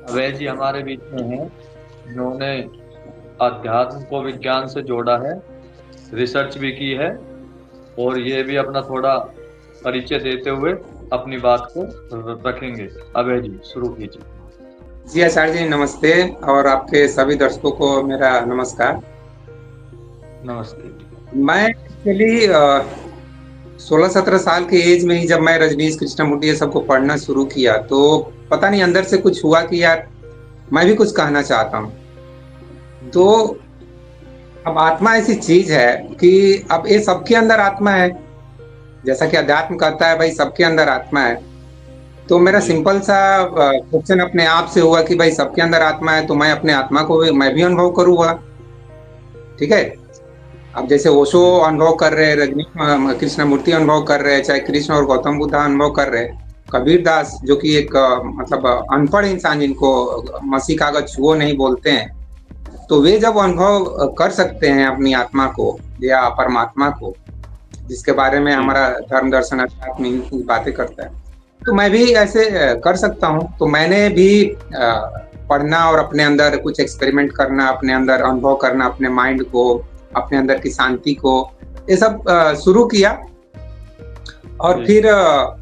अभय जी हमारे बीच में हैं, जिन्होंने अध्यात्म को विज्ञान से जोड़ा है, रिसर्च भी की है और ये भी अपना थोड़ा परिचय देते हुए अपनी बात को रखेंगे। अभय जी शुरू कीजिए। जी आचार्य जी नमस्ते। और आपके सभी दर्शकों को मेरा नमस्कार। नमस्ते। मैं एक्चुअली 16-17 साल के एज में ही जब मैं रजनीश कृष्णमूर्ति ये सबको पढ़ना शुरू किया तो पता नहीं अंदर से कुछ हुआ कि यार मैं भी कुछ कहना चाहता हूँ। तो जी अब आत्मा ऐसी चीज है कि अब ये सबके अंदर आत्मा है, जैसा कि अध्यात्म कहता है भाई सबके अंदर आत्मा है। तो मेरा जी सिंपल सा क्वेश्चन अपने आप से हुआ कि भाई सबके अंदर आत्मा है तो मैं अपने आत्मा को मैं भी अनुभव करूंगा। ठीक है। अब जैसे ओशो जी अनुभव कर रहे हैं, रजनी कृष्णमूर्ति अनुभव कर रहे हैं, चाहे कृष्ण और गौतम बुद्ध अनुभव कर रहे हैं, कबीर दास जो कि एक मतलब अनपढ़ इंसान जिनको मसीह कागज छुओ नहीं बोलते हैं, तो वे जब अनुभव कर सकते हैं अपनी आत्मा को या परमात्मा को, जिसके बारे में जी हमारा धर्म दर्शन अध्यात्म इनकी बातें करता है, तो मैं भी ऐसे कर सकता हूँ। तो मैंने भी पढ़ना और अपने अंदर कुछ एक्सपेरिमेंट करना, अपने अंदर अनुभव करना, अपने माइंड को, अपने अंदर की शांति को, ये सब शुरू किया। और जी फिर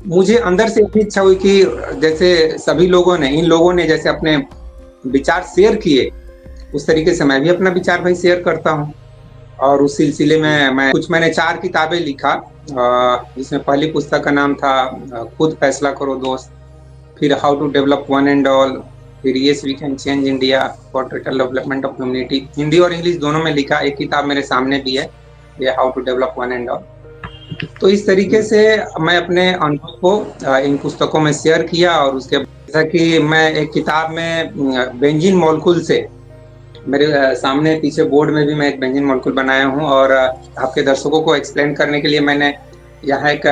मुझे अंदर से इतनी इच्छा हुई कि जैसे सभी लोगों ने, इन लोगों ने जैसे अपने विचार शेयर किए, उस तरीके से मैं भी अपना विचार भाई शेयर करता हूँ। और उस सिलसिले जी में मैंने 4 किताबें लिखा, जिसमें पहली पुस्तक का नाम था खुद फैसला करो दोस्त, फिर how to develop one and all, फिर yes we can change India for total development of humanity. Hindi और इंग्लिश दोनों में लिखा। एक किताब मेरे सामने भी है, ये how to develop one and all. तो इस तरीके जी से मैं अपने अनुभव को इन पुस्तकों में शेयर किया। और उसके जैसा कि मैं एक किताब में बेंजीन मॉलिक्यूल से, मेरे सामने पीछे बोर्ड में भी मैं एक बेंजीन मॉलिक्यूल बनाया हूँ, और आपके दर्शकों को एक्सप्लेन करने के लिए मैंने यहाँ एक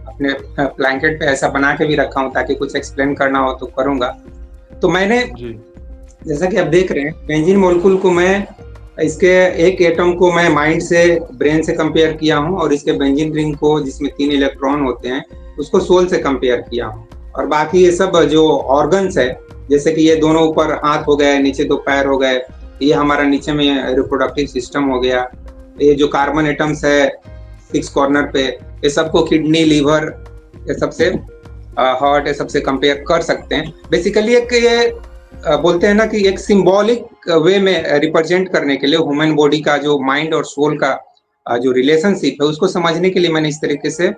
अपने ब्लैंकेट पे ऐसा बना के भी रखा हूँ, ताकि कुछ एक्सप्लेन करना हो तो करूंगा। तो मैंने, जी जैसा कि आप देख रहे हैं, बेंजीन मॉलिक्यूल को मैं, इसके एक एटम को मैं माइंड से, ब्रेन से कंपेयर किया हूँ, और इसके बेंजीन रिंग को जिसमें 3 इलेक्ट्रॉन होते हैं उसको सोल से कंपेयर किया हूँ। और बाकी ये सब जो ऑर्गन्स है, जैसे कि ये दोनों ऊपर हाथ हो गए, नीचे 2 पैर हो गए, ये हमारा नीचे में रिप्रोडक्टिव सिस्टम हो गया, ये जो कार्बन एटम्स है 6 कॉर्नर पे, ये सबको किडनी, लीवर, ये सबसे हार्ट, ये सबसे कंपेयर कर सकते हैं। बेसिकली एक ये बोलते हैं ना कि एक सिंबॉलिक वे में रिप्रेजेंट करने के लिए ह्यूमन बॉडी का जो माइंड और सोल का जो रिलेशनशिप है, उसको समझने के लिए मैंने इस तरीके से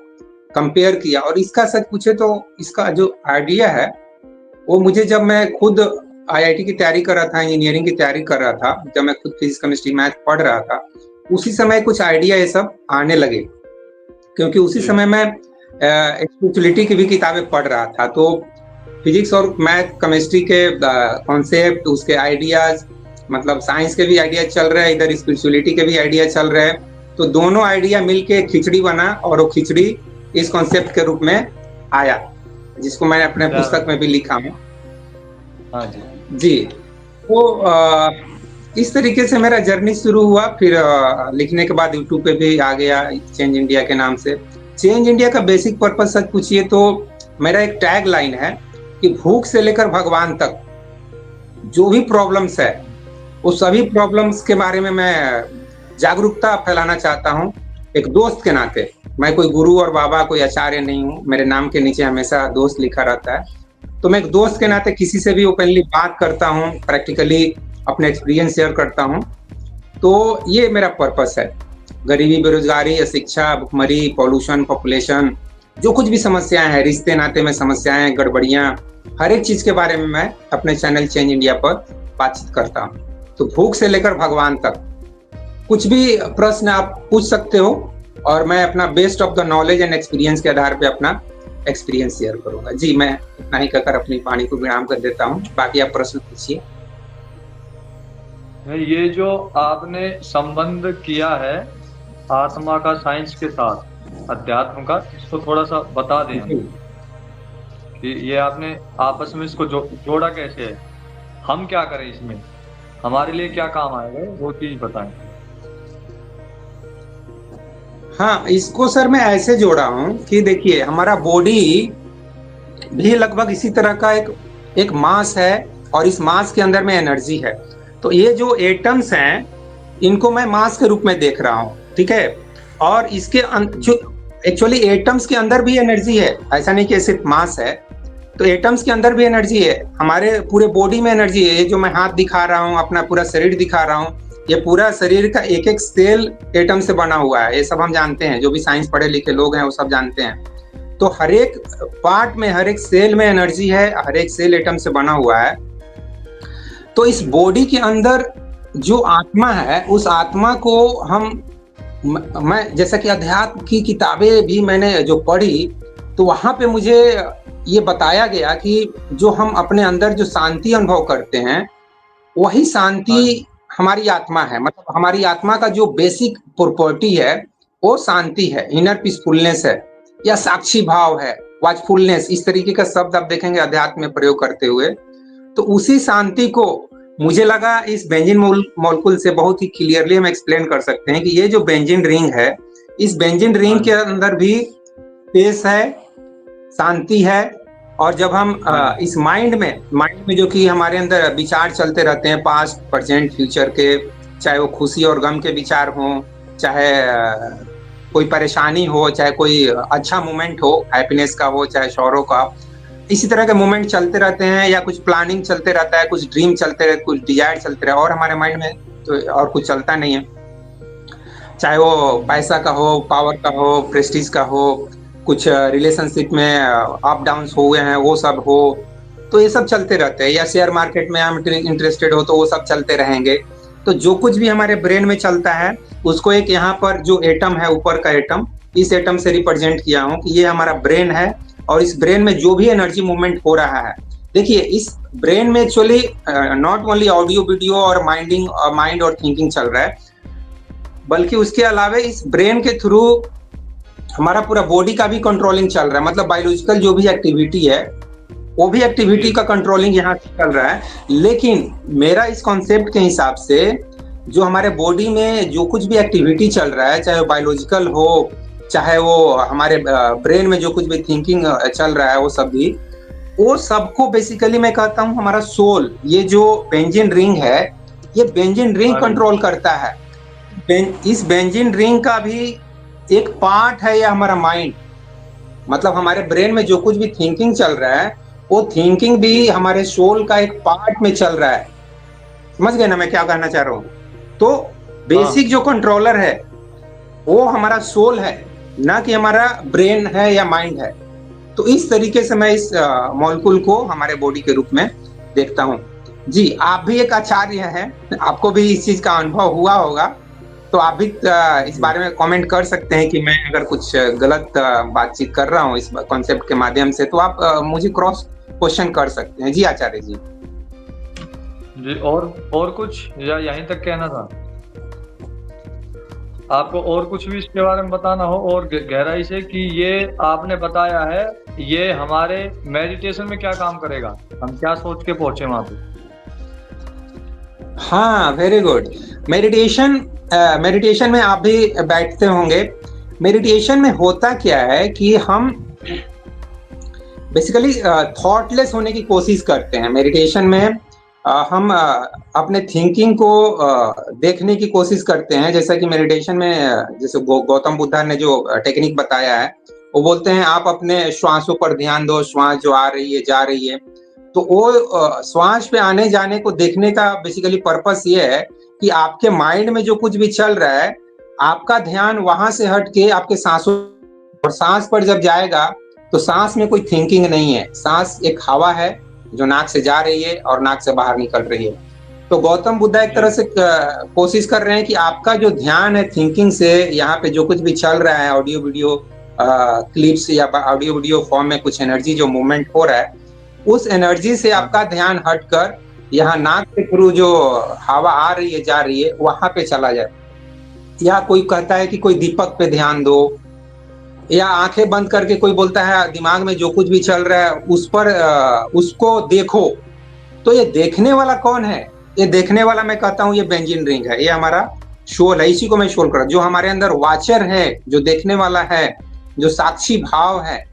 कंपेयर किया। और इसका सच पूछे तो इसका जो आइडिया है वो मुझे, जब मैं खुद आईआईटी की तैयारी कर रहा था, इंजीनियरिंग की तैयारी कर रहा था, जब मैं खुद फिजिक्स केमिस्ट्री मैथ पढ़ रहा था, उसी समय कुछ आइडिया ये सब आने लगे। क्योंकि उसी जी समय मैं स्पिरिचुअलिटी की भी किताबें पढ़ रहा था। तो फिजिक्स और मैथ केमिस्ट्री के कॉन्सेप्ट, उसके आइडियाज, मतलब साइंस के भी आइडिया चल रहे हैं, इधर स्पिरिचुअलिटी के भी आइडिया चल रहे हैं। तो दोनों आइडिया मिलके खिचड़ी बना, और वो खिचड़ी इस कॉन्सेप्ट के रूप में आया, जिसको मैंने अपने क्या पुस्तक में भी लिखा हूँ। हाँ जी जी। तो इस तरीके से मेरा जर्नी शुरू हुआ। फिर लिखने के बाद यूट्यूब पे भी आ गया चेंज इंडिया के नाम से। चेंज इंडिया का बेसिक पर्पस सच पूछिए तो मेरा एक टैग लाइन है कि भूख से लेकर भगवान तक जो भी प्रॉब्लम्स है, वो सभी प्रॉब्लम्स के बारे में मैं जागरूकता फैलाना चाहता हूँ, एक दोस्त के नाते। मैं कोई गुरु और बाबा, कोई आचार्य नहीं हूँ, मेरे नाम के नीचे हमेशा दोस्त लिखा रहता है। तो मैं एक दोस्त के जी नाते किसी से भी ओपनली बात करता हूँ, प्रैक्टिकली अपने एक्सपीरियंस शेयर करता हूँ। तो ये मेरा पर्पस है। गरीबी, बेरोजगारी, अशिक्षा, भुखमरी, पॉल्यूशन, पॉपुलेशन, जो कुछ भी समस्याएं हैं, रिश्ते नाते में समस्याएं, गड़बड़ियां, हर एक चीज के बारे में मैं अपने चैनल चेंज इंडिया पर बातचीत करता हूँ। तो भूख से लेकर भगवान तक कुछ भी प्रश्न आप पूछ सकते हो, और मैं अपना best of the knowledge and experience के आधार पे अपना एक्सपीरियंस शेयर करूंगा। जी, मैं इतना ही कहकर अपनी वाणी को विराम कर देता हूँ। बाकी आप प्रश्न पूछिए। ये जो आपने संबंध किया है आत्मा का साइंस के साथ, अध्यात्म का, इसको थोड़ा सा बता दें जी। हमें कि ये आपने आपस में इसको जोड़ा कैसे है, हम क्या करें इसमें, हमारे लिए क्या काम आएगा, वो चीज बताएं। हाँ, इसको सर मैं ऐसे जोड़ा हूँ कि देखिए, हमारा बॉडी भी लगभग इसी तरह का एक एक मास है और इस मास के अंदर में एनर्जी है। तो ये जो एटम्स हैं इनको मैं मास के रूप में देख रहा हूँ, ठीक है। और इसके जो एक्चुअली एटम्स के अंदर भी एनर्जी है, ऐसा नहीं कि सिर्फ मास है। तो एटम्स के अंदर भी एनर्जी है, हमारे पूरे बॉडी में एनर्जी है। ये जो मैं हाथ दिखा रहा हूँ, अपना पूरा शरीर दिखा रहा हूँ, ये पूरा शरीर का एक एक सेल एटम से बना हुआ है। ये सब हम जानते हैं, जो भी साइंस पढ़े लिखे लोग हैं वो सब जानते हैं। तो हर एक पार्ट में, हर एक सेल में एनर्जी है, हर एक सेल एटम से बना हुआ है। तो इस बॉडी के अंदर जो आत्मा है, उस आत्मा को मैं जैसा कि अध्यात्म की किताबें भी मैंने जो पढ़ी, तो वहां पे मुझे ये बताया गया कि जो हम अपने अंदर जो शांति अनुभव करते हैं, वही शांति हमारी आत्मा है। मतलब हमारी आत्मा का जो बेसिक प्रॉपर्टी है वो शांति है, इनर पीसफुलनेस है, या साक्षी भाव है, वाचफुलनेस, इस तरीके का शब्द आप देखेंगे अध्यात्म में प्रयोग करते हुए। तो उसी शांति को मुझे लगा इस बेंजीन मॉलिक्यूल से बहुत ही क्लियरली हम एक्सप्लेन कर सकते हैं कि ये जो बेंजीन रिंग है, इस बेंजीन रिंग के अंदर भी स्पेस है, शांति है। और जब हम इस माइंड में जो कि हमारे अंदर विचार चलते रहते हैं, पास्ट, प्रेजेंट, फ्यूचर के, चाहे वो खुशी और गम के विचार हों, चाहे कोई परेशानी हो, चाहे कोई अच्छा मोमेंट हो, हैप्पीनेस का हो, चाहे शौरों का, इसी तरह के मोमेंट चलते रहते हैं, या कुछ प्लानिंग चलते रहता है, कुछ ड्रीम चलते रहते, कुछ डिजायर चलते रहे, और हमारे माइंड में तो और कुछ चलता नहीं है। चाहे वो पैसा का हो, पावर का हो, प्रेस्टीज का हो, कुछ रिलेशनशिप में अप डाउन हुए हैं वो सब हो, तो ये सब चलते रहते हैं। या शेयर मार्केट में हम इंटरेस्टेड हो तो वो सब चलते रहेंगे। तो जो कुछ भी हमारे ब्रेन में चलता है उसको एक यहाँ पर जो एटम है, ऊपर का एटम, इस एटम से रिप्रेजेंट किया हूँ कि ये हमारा ब्रेन है। और इस ब्रेन में जो भी एनर्जी मूवमेंट हो रहा है, देखिए इस ब्रेन में actually not only audio video और माइंड और थिंकिंग चल रहा है, बल्कि उसके अलावा इस ब्रेन के थ्रू हमारा पूरा बॉडी का भी कंट्रोलिंग चल रहा है। मतलब बायोलॉजिकल जो भी एक्टिविटी है वो भी एक्टिविटी का कंट्रोलिंग यहाँ से चल रहा है। लेकिन मेरा इस कॉन्सेप्ट के हिसाब से जो हमारे बॉडी में जो कुछ भी एक्टिविटी चल रहा है, चाहे वो बायोलॉजिकल हो, चाहे वो हमारे ब्रेन में जो कुछ भी थिंकिंग चल रहा है, वो सब भी, वो सबको बेसिकली मैं कहता हूँ हमारा सोल, ये जो बेंजीन रिंग है, ये बेंजीन रिंग कंट्रोल करता है। इस बेंजीन रिंग का भी एक पार्ट है या हमारा माइंड। मतलब हमारे ब्रेन में जो कुछ भी थिंकिंग चल रहा है, वो थिंकिंग भी हमारे सोल का एक पार्ट में चल रहा है। समझ गए ना मैं क्या कहना चाह रहा हूँ? तो बेसिक जो कंट्रोलर है वो हमारा सोल है, ना कि हमारा ब्रेन है या माइंड है। तो इस तरीके से मैं इस मॉलिक्यूल को हमारे बॉडी के रूप में देखता हूँ। जी, आप भी एक आचार्य हैं, आपको भी इस चीज का अनुभव हुआ होगा, तो आप भी इस बारे में कमेंट कर सकते हैं कि मैं अगर कुछ गलत बातचीत कर रहा हूँ इस कॉन्सेप्ट के माध्यम से, तो आप मुझे क्रॉस क्वेश्चन कर सकते हैं। जी आचार्य जी। जी, और कुछ या यहीं तक कहना था? आपको और कुछ भी इसके बारे में बताना हो और गहराई से कि ये आपने बताया है, ये हमारे मेडिटेशन में क्या काम करेगा, हम क्या सोच के पहुंचे वहां पे? हाँ, वेरी गुड। मेडिटेशन में आप भी बैठते होंगे। मेडिटेशन में होता क्या है कि हम बेसिकली थॉटलेस होने की कोशिश करते हैं। मेडिटेशन में हम अपने थिंकिंग को देखने की कोशिश करते हैं। जैसा कि मेडिटेशन में जैसे गौतम बुद्धा ने जो टेक्निक बताया है, वो बोलते हैं आप अपने श्वासों पर ध्यान दो, श्वास जो आ रही है जा रही है। तो वो श्वास पे आने जाने को देखने का बेसिकली पर्पस ये है कि आपके माइंड में जो कुछ भी चल रहा है, आपका ध्यान वहां से हट के आपके सांसों, और सांस पर जब जाएगा तो सांस में कोई थिंकिंग नहीं है। सांस एक हवा है जो नाक से जा रही है और नाक से बाहर निकल रही है। तो गौतम बुद्धा एक तरह से कोशिश कर रहे हैं कि आपका जो ध्यान है थिंकिंग से, यहाँ पे जो कुछ भी चल रहा है, ऑडियो वीडियो क्लिप्स या ऑडियो वीडियो फॉर्म में कुछ एनर्जी जो मूवमेंट हो रहा है, उस एनर्जी से आपका ध्यान हटकर यहाँ नाक के थ्रू जो हवा आ रही है जा रही है वहां पे चला जाए। या कोई कहता है कि कोई दीपक पे ध्यान दो, या आंखें बंद करके कोई बोलता है दिमाग में जो कुछ भी चल रहा है उस पर उसको देखो। तो ये देखने वाला कौन है? ये देखने वाला मैं कहता हूँ ये बेंजीन रिंग है, ये हमारा शोल है। इसी को मैं शोल कर, जो हमारे अंदर वाचर है, जो देखने वाला है, जो साक्षी भाव है,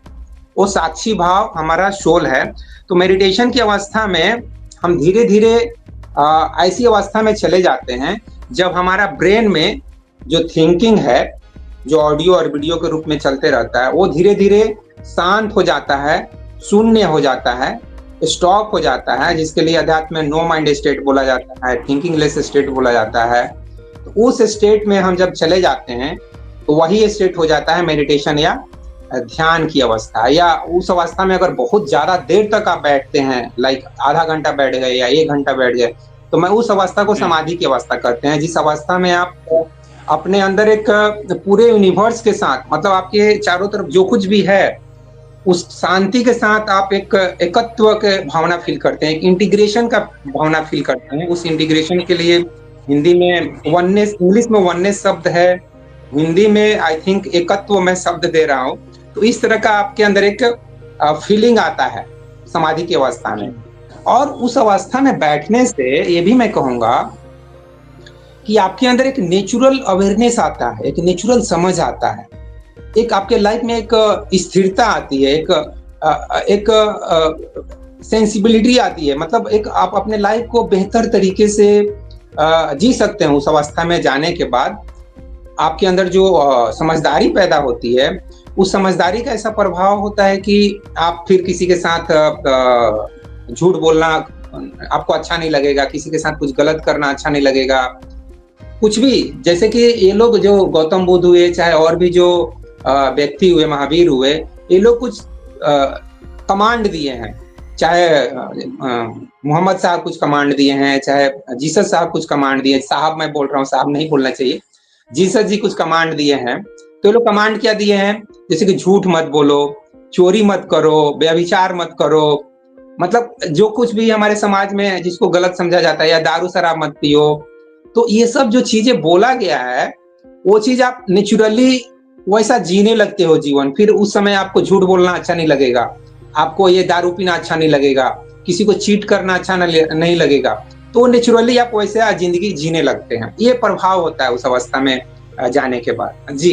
वो साक्षी भाव हमारा सोल है। तो मेडिटेशन की अवस्था में हम धीरे धीरे ऐसी अवस्था में चले जाते हैं जब हमारा ब्रेन में जो थिंकिंग है, जो ऑडियो और वीडियो के रूप में चलते रहता है, वो धीरे धीरे शांत हो जाता है, शून्य हो जाता है, स्टॉप हो जाता है, जिसके लिए अध्यात्म में नो माइंड स्टेट बोला जाता है, थिंकिंग लेस स्टेट बोला जाता है। तो उस स्टेट में हम जब चले जाते हैं तो वही स्टेट हो जाता है मेडिटेशन या ध्यान की अवस्था। या उस अवस्था में अगर बहुत ज्यादा देर तक आप बैठते हैं, लाइक आधा घंटा बैठ गए या 1 घंटा बैठ गए, तो मैं उस अवस्था को समाधि की अवस्था कहते हैं, जिस अवस्था में आप अपने अंदर एक पूरे यूनिवर्स के साथ, मतलब आपके चारों तरफ जो कुछ भी है, उस शांति के साथ आप एक एकत्व के भावना फील करते हैं, एक इंटीग्रेशन का भावना फील करते हैं। उस इंटीग्रेशन के लिए हिंदी में वननेस, इंग्लिश में वननेस शब्द है, हिंदी में आई थिंक एकत्व में शब्द दे रहा हूँ। तो इस तरह का आपके अंदर एक फीलिंग आता है समाधि की अवस्था में। और उस अवस्था में बैठने से ये भी मैं कहूंगा कि आपके अंदर एक नेचुरल अवेयरनेस आता है, एक नेचुरल समझ आता है, एक आपके लाइफ में एक स्थिरता आती है, एक सेंसिबिलिटी आती है। मतलब एक आप अपने लाइफ को बेहतर तरीके से जी सकते हैं। उस अवस्था में जाने के बाद आपके अंदर जो समझदारी पैदा होती है, उस समझदारी का ऐसा प्रभाव होता है कि आप फिर किसी के साथ झूठ बोलना आपको अच्छा नहीं लगेगा, किसी के साथ कुछ गलत करना अच्छा नहीं लगेगा, कुछ भी। जैसे कि ये लोग जो गौतम बुद्ध हुए, चाहे और भी जो व्यक्ति हुए, महावीर हुए, ये लोग कुछ कमांड दिए हैं, चाहे मोहम्मद साहब कुछ कमांड दिए हैं, चाहे जीसस साहब कुछ कमांड दिए, साहब मैं बोल रहा हूँ, साहब नहीं बोलना चाहिए, जीसस जी कुछ कमांड दिए हैं। तो ये लोग कमांड क्या दिए हैं? जैसे कि झूठ मत बोलो, चोरी मत करो, व्यभिचार मत करो, मतलब जो कुछ भी हमारे समाज में जिसको गलत समझा जाता है, या दारू शराब मत पियो। तो ये सब जो चीजें बोला गया है, वो चीज आप नेचुरली वैसा जीने लगते हो जीवन। फिर उस समय आपको झूठ बोलना अच्छा नहीं लगेगा, आपको ये दारू पीना अच्छा नहीं लगेगा, किसी को चीट करना अच्छा नहीं लगेगा। तो नेचुरली आप वैसे जिंदगी जीने लगते हैं। ये प्रभाव होता है उस अवस्था में जाने के बाद। जी,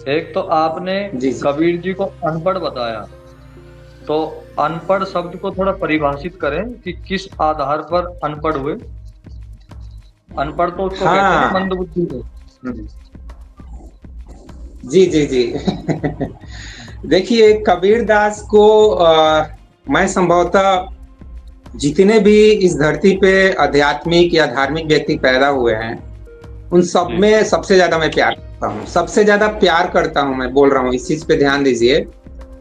एक तो आपने जी, कबीर जी को अनपढ़ बताया, तो अनपढ़ शब्द को थोड़ा परिभाषित करें कि किस आधार पर अनपढ़ हुए। अनपढ़ तो उसको कहते हैं ना, हाँ, मंदबुद्धि को। जी, जी, जी। देखिए, कबीर दास को मैं संभवतः जितने भी इस धरती पे आध्यात्मिक या धार्मिक व्यक्ति पैदा हुए हैं, उन सब में सबसे ज्यादा मैं प्यार करता हूँ, सबसे ज्यादा प्यार करता हूँ। मैं बोल रहा हूँ, इस चीज पे ध्यान दीजिए,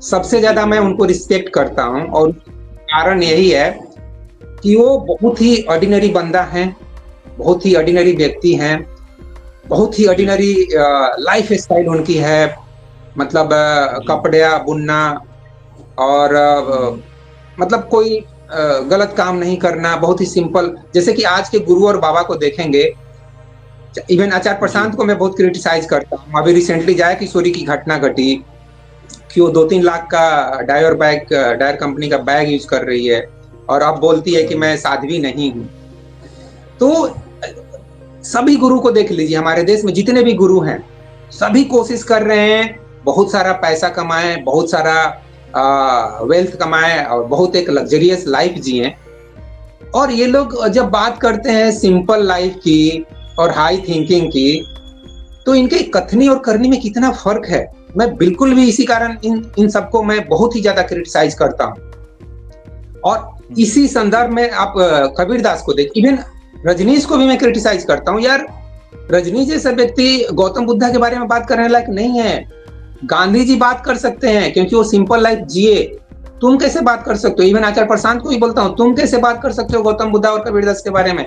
सबसे ज्यादा मैं उनको रिस्पेक्ट करता हूँ। और कारण यही है कि वो बहुत ही ऑर्डिनरी बंदा है, बहुत ही ऑर्डिनरी व्यक्ति हैं, बहुत ही ऑर्डिनरी लाइफ स्टाइल उनकी है। मतलब कपड़े बुनना और मतलब कोई गलत काम नहीं करना, बहुत ही सिंपल। जैसे कि आज के गुरु और बाबा को देखेंगे, इवन आचार्य प्रशांत को मैं बहुत क्रिटिसाइज करता हूँ। अभी रिसेंटली जाया किशोरी की घटना घटी कि वो 2-3 लाख का डायर कंपनी का बैग यूज कर रही है, और अब बोलती है कि मैं साध्वी नहीं हूँ। तो सभी गुरु को देख लीजिए, हमारे देश में जितने भी गुरु हैं, सभी कोशिश कर रहे हैं बहुत सारा पैसा कमाएं, बहुत सारा वेल्थ कमाएं और बहुत एक लग्जरियस लाइफ जिए। और ये लोग जब बात करते हैं सिंपल लाइफ की और हाई थिंकिंग की, तो इनके कथनी और करनी में कितना फर्क है। मैं बिल्कुल भी इसी कारण इन सबको मैं बहुत ही ज्यादा क्रिटिसाइज करता हूँ। और इसी संदर्भ में आप कबीर दास को देख, इवन रजनीश को भी मैं क्रिटिसाइज करता हूँ। यार, रजनीश जैसा व्यक्ति गौतम बुद्धा के बारे में बात करने लायक नहीं है। गांधी जी बात कर सकते हैं क्योंकि वो सिंपल लाइफ जिए, तुम कैसे बात कर सकते हो? इवन आचार्य प्रशांत को ही बोलता हूँ, तुम कैसे बात कर सकते हो गौतम बुद्धा और कबीर दास के बारे में?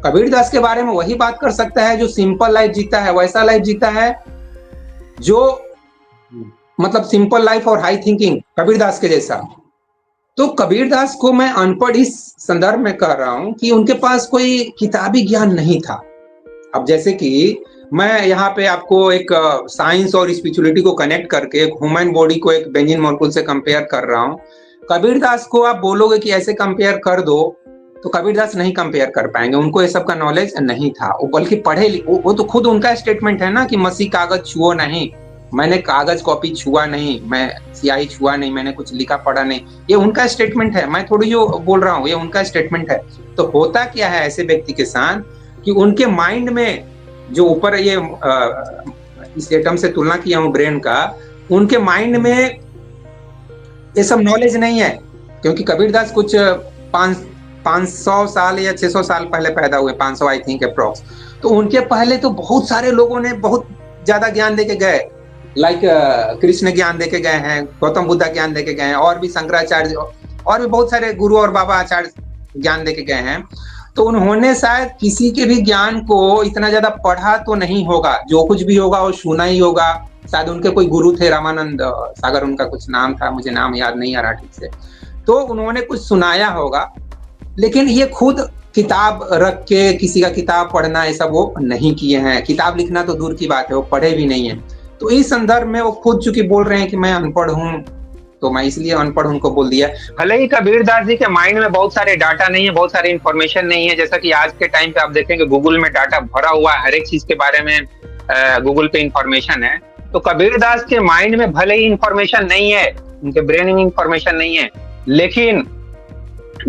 कबीर दास के बारे में वही बात कर सकता है जो सिंपल लाइफ जीता है, वैसा लाइफ जीता है जो मतलब सिंपल लाइफ और हाई थिंकिंग कबीर दास के जैसा। तो कबीर दास को मैं अनपढ़ इस संदर्भ में कह रहा हूं कि उनके पास कोई किताबी ज्ञान नहीं था। अब जैसे कि मैं यहाँ पे आपको एक साइंस और स्पिरिचुअलिटी को कनेक्ट करके एक ह्यूमन बॉडी को एक बेंजामिन मॉलिक्यूल से कंपेयर कर रहा हूँ। कबीर दास को आप बोलोगे कि ऐसे कंपेयर कर दो, तो कबीर दास नहीं कंपेयर कर पाएंगे, उनको ये सब का नॉलेज नहीं था। वो बल्कि पढ़े, वो तो खुद उनका स्टेटमेंट है ना कि मसीह कागज छुओ नहीं, मैंने कागज कॉपी छुआ नहीं, मैं स्याही छुआ नहीं, मैंने कुछ लिखा पढ़ा नहीं। ये उनका स्टेटमेंट है, मैं थोड़ी जो बोल रहा हूँ, ये उनका स्टेटमेंट है। तो होता क्या है ऐसे व्यक्ति के साथ कि उनके माइंड में जो ऊपर ये इस एटम से तुलना किया हूँ ब्रेन का, उनके माइंड में ये सब नॉलेज नहीं है। क्योंकि कबीरदास कुछ 500 साल या 600 साल पहले पैदा हुए, 500 आई थिंक अप्रोक्स। तो उनके पहले तो बहुत सारे लोगों ने बहुत ज्यादा ज्ञान देके गए, लाइक कृष्ण ज्ञान देके गए हैं, गौतम बुद्धा ज्ञान देके गए हैं, और भी शंकराचार्य और भी बहुत सारे गुरु और बाबा आचार्य ज्ञान देके गए हैं। तो उन्होंने शायद किसी के भी ज्ञान को इतना ज्यादा पढ़ा तो नहीं होगा, जो कुछ भी होगा वो सुना ही होगा। शायद उनके कोई गुरु थे, रामानंद सागर उनका कुछ नाम था, मुझे नाम याद नहीं आ रहा ठीक से। तो उन्होंने कुछ सुनाया होगा, लेकिन ये खुद किताब रख के किसी का किताब पढ़ना ऐसा वो नहीं किए हैं। किताब लिखना तो दूर की बात है, वो पढ़े भी नहीं है। तो इस संदर्भ में वो खुद चूंकि बोल रहे हैं कि मैं अनपढ़ हूँ, तो मैं इसलिए अनपढ़ उनको बोल दिया। भले ही कबीरदास जी के माइंड में बहुत सारे डाटा नहीं है, बहुत सारी इंफॉर्मेशन नहीं है। जैसा कि आज के टाइम पे आप देखेंगे गूगल में डाटा भरा हुआ है, हर एक चीज के बारे में गूगल पे इंफॉर्मेशन है। तो कबीरदास के माइंड में भले ही इंफॉर्मेशन नहीं है, उनके ब्रेन में इंफॉर्मेशन नहीं है, लेकिन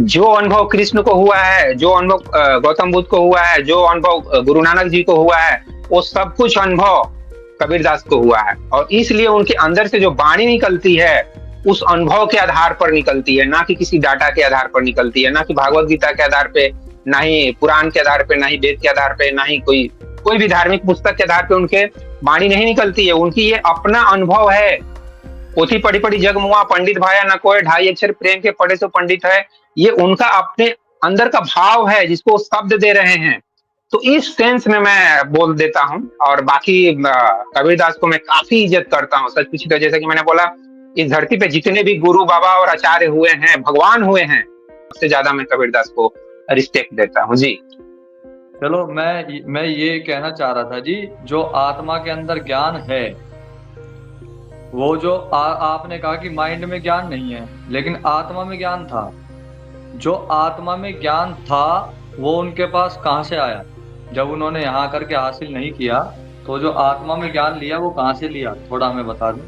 जो अनुभव कृष्ण को हुआ है, जो अनुभव गौतम बुद्ध को हुआ है, जो अनुभव गुरु नानक जी को हुआ है, वो सब कुछ अनुभव कबीरदास को हुआ है। और इसलिए उनके अंदर से जो वाणी निकलती है उस अनुभव के आधार पर निकलती है, ना कि किसी डाटा के आधार पर निकलती है, ना कि भागवत गीता के आधार पे, ना ही पुराण के आधार पे, ना ही वेद के आधार पे, ना ही कोई भी धार्मिक पुस्तक के आधार पे उनके वाणी नहीं निकलती है। उनकी ये अपना अनुभव है। पोथी पढ़ी पढ़ी जग मुआ, पंडित भाया न कोई, ढाई अक्षर प्रेम के पढ़े तो पंडित है। ये उनका अपने अंदर का भाव है जिसको शब्द दे रहे हैं। तो इस सेंस में मैं बोल देता हूँ। और बाकी कबीरदास को मैं काफी इज्जत करता हूँ, सच पूछी तो। जैसा कि मैंने बोला, इस धरती पे जितने भी गुरु बाबा और आचार्य हुए हैं, भगवान हुए हैं, सबसे ज्यादा मैं कबीरदास को रिस्पेक्ट देता हूँ जी। चलो, मैं ये कहना चाह रहा था जी, जो आत्मा के अंदर ज्ञान है, वो जो आपने कहा कि माइंड में ज्ञान नहीं है, लेकिन आत्मा में ज्ञान था। जो आत्मा में ज्ञान था वो उनके पास कहाँ से आया? जब उन्होंने यहाँ करके हासिल नहीं किया, तो जो आत्मा में ज्ञान लिया वो कहाँ से लिया, थोड़ा हमें बता दें।